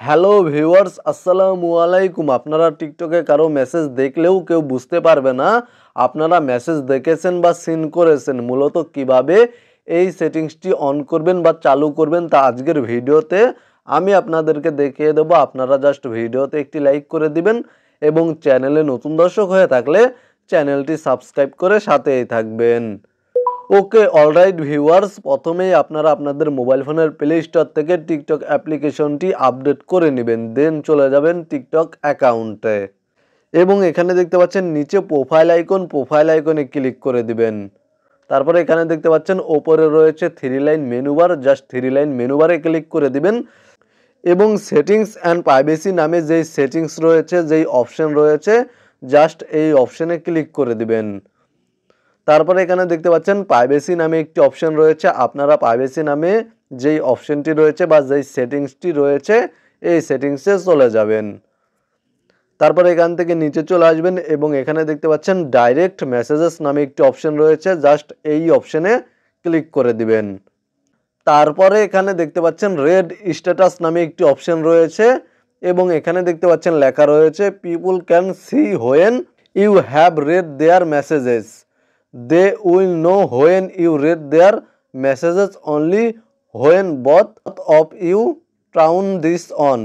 Hello viewers, আসসালামু আলাইকুম। আপনারা টিকটকে কারো মেসেজ দেখলেও কেউ বুঝতে পারবে না আপনারা মেসেজ দেখেছেন বা সিন করেছেন। মূলত কিভাবে এই সেটিংসটি অন করবেন বা চালু করবেন তা আজকের ভিডিওতে আমি আপনাদেরকে দেখিয়ে দেবো। আপনারা জাস্ট ভিডিওতে একটি লাইক করে দিবেন এবং চ্যানেলে নতুন দর্শক হয়ে থাকলে চ্যানেলটি সাবস্ক্রাইব করে সাথেই থাকবেন। ওকে, অলরাইট ভিউয়ার্স, প্রথমেই আপনারা আপনাদের মোবাইল ফোনের প্লে স্টোর থেকে টিকটক অ্যাপ্লিকেশনটি আপডেট করে নেবেন, দেন চলে যাবেন টিকটক অ্যাকাউন্টে এবং এখানে দেখতে পাচ্ছেন নিচে প্রোফাইল আইকনে ক্লিক করে দিবেন। তারপরে এখানে দেখতে পাচ্ছেন ওপরে রয়েছে three line menu bar, just three line menu বারে ক্লিক করে দিবেন এবং সেটিংস অ্যান্ড প্রাইভেসি নামে যেই সেটিংস রয়েছে, যেই অপশন রয়েছে, জাস্ট এই অপশনে ক্লিক করে দিবেন। তারপরে এখানে দেখতে পাচ্ছেন প্রাইভেসি নামে একটি অপশন রয়েছে। আপনারা প্রাইভেসি নামে যেই অপশনটি রয়েছে বা যেই সেটিংসটি রয়েছে এই সেটিংসে চলে যাবেন। তারপরে এখান থেকে নিচে চলে আসবেন এবং এখানে দেখতে পাচ্ছেন ডাইরেক্ট মেসেজেস নামে একটি অপশন রয়েছে, জাস্ট এই অপশনে ক্লিক করে দিবেন। তারপরে এখানে দেখতে পাচ্ছেন রেড স্ট্যাটাস নামে একটি অপশন রয়েছে এবং এখানে দেখতে পাচ্ছেন লেখা রয়েছে people can see when you have read their messages, they will know when you read their messages only when both of you turn this on.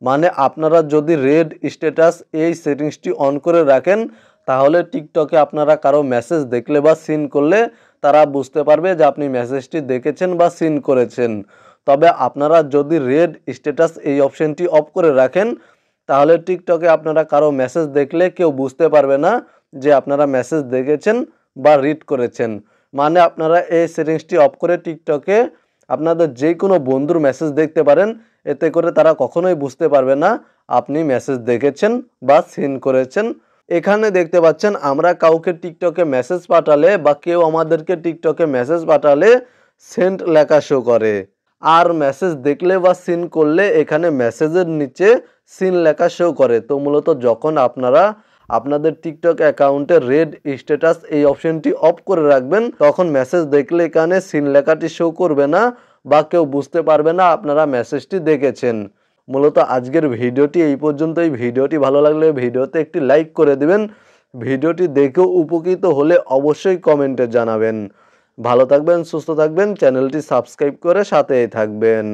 মানে আপনারা যদি রেড স্ট্যাটাস এই সেটিংসটি অন করে রাখেন তাহলে টিকটকে আপনারা কারো মেসেজ দেখলে বা সিন করলে তারা বুঝতে পারবে যে আপনি মেসেজটি দেখেছেন বা সিন করেছেন। তবে আপনারা যদি রেড স্ট্যাটাস এই অপশনটি অফ করে রাখেন তাহলে টিকটকে আপনারা কারো মেসেজ দেখলে কেউ বুঝতে পারবে না যে আপনারা মেসেজ দেখেছেন বা রিড করেছেন। মানে আপনারা এই সেটিংসটি অফ করে টিকটকে আপনাদের যে কোনো বন্ধুর মেসেজ দেখতে পারেন, এতে করে তারা কখনোই বুঝতে পারবে না আপনি মেসেজ দেখেছেন বা সিন করেছেন। এখানে দেখতে পাচ্ছেন আমরা কাউকে টিকটকে মেসেজ পাঠালে বা কেউ আমাদেরকে টিকটকে মেসেজ পাঠালে সেন্ড লেখা শো করে, আর মেসেজ দেখলে বা সিন করলে এখানে মেসেজের নিচে সিন লেখা শো করে। তো মূলত যখন আপনারা আপনাদের টিকটক অ্যাকাউন্টে রেড স্ট্যাটাস এই অপশনটি অফ করে রাখবেন তখন মেসেজ দেখলে এখানে সিন লেখাটি শো করবে না বা কেউ বুঝতে পারবে না আপনারা মেসেজটি দেখেছেন। মূলত আজকের ভিডিওটি এই পর্যন্তই। ভিডিওটি ভালো লাগলে ভিডিওতে একটি লাইক করে দিবেন। ভিডিওটি দেখেও উপকৃত হলে অবশ্যই কমেন্টে জানাবেন। ভালো থাকবেন, সুস্থ থাকবেন, চ্যানেলটি সাবস্ক্রাইব করে সাথেই থাকবেন।